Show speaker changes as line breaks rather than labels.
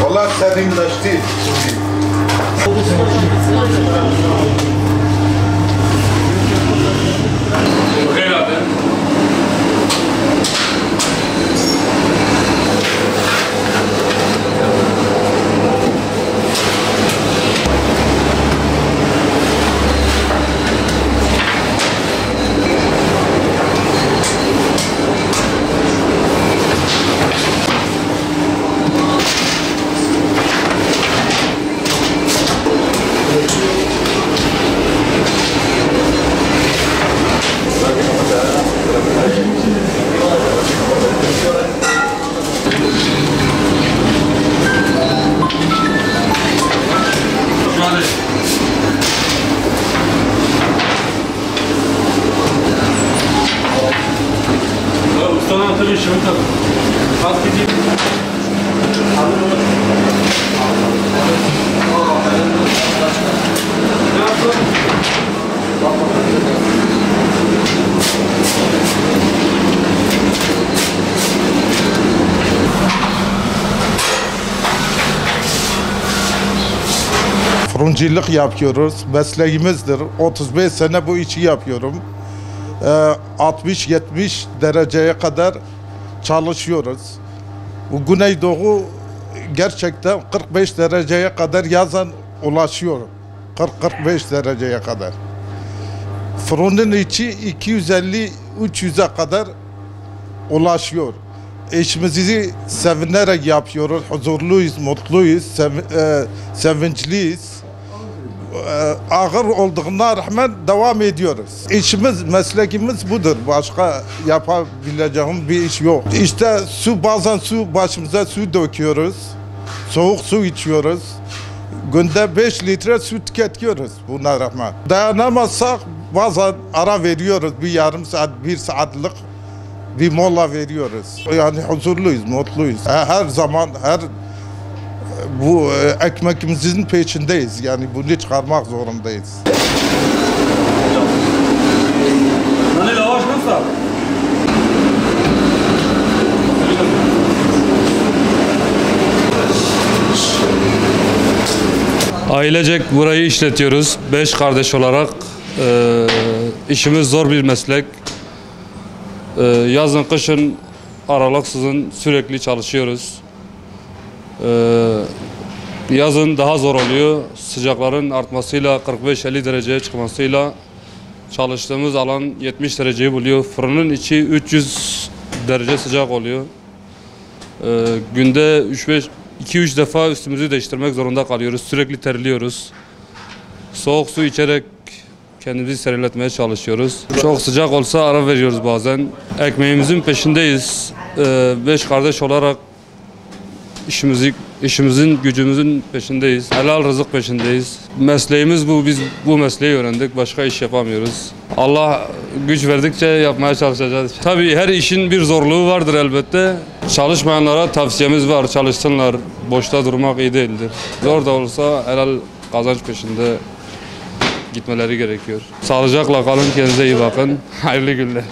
Vallahi serinleşti.
Ustanın tabii şimdi tabii. Kalk gideyim. Ne yaptın?
Fırıncılık yapıyoruz. Mesleğimizdir. 35 sene bu işi yapıyorum. 60-70 dereceye kadar çalışıyoruz. Bu Güneydoğu gerçekten 45 dereceye kadar yazın ulaşıyor. 40-45 dereceye kadar. Fırının içi 250-300'e kadar ulaşıyor. İşimizi sevinerek yapıyoruz. Huzurluyuz, mutluyuz, sevinçliyiz. Ağır olduğuna rağmen devam ediyoruz. İşimiz, meslekimiz budur. Başka yapabileceğim bir iş yok. İşte bazen başımıza su döküyoruz. Soğuk su içiyoruz. Günde 5 litre su tüketiyoruz buna rağmen. Dayanamazsak bazen ara veriyoruz. Bir yarım saat, 1 saatlik bir mola veriyoruz. Yani huzurluyuz, mutluyuz. Her zaman, bu ekmeğimizin peşindeyiz. Yani bunu çıkarmak zorundayız.
Hani lavaş nasıl? Ailecek burayı işletiyoruz. 5 kardeş olarak. İşimiz zor bir meslek. Yazın kışın aralıksızın sürekli çalışıyoruz. Yazın daha zor oluyor. Sıcakların artmasıyla 45-50 dereceye çıkmasıyla çalıştığımız alan 70 dereceyi buluyor. Fırının içi 300 derece sıcak oluyor. Günde 2-3 defa üstümüzü değiştirmek zorunda kalıyoruz. Sürekli terliyoruz. Soğuk su içerek kendimizi serinletmeye çalışıyoruz. Çok sıcak olsa ara veriyoruz bazen. Ekmeğimizin peşindeyiz. 5 kardeş olarak işimizin, gücümüzün peşindeyiz. Helal rızık peşindeyiz. Mesleğimiz bu. Biz bu mesleği öğrendik. Başka iş yapamıyoruz. Allah güç verdikçe yapmaya çalışacağız. Tabii her işin bir zorluğu vardır elbette. Çalışmayanlara tavsiyemiz var. Çalışsınlar. Boşta durmak iyi değildir. Zor da olsa helal kazanç peşinde gitmeleri gerekiyor. Sağlıcakla kalın. Kendinize iyi bakın. Hayırlı günler.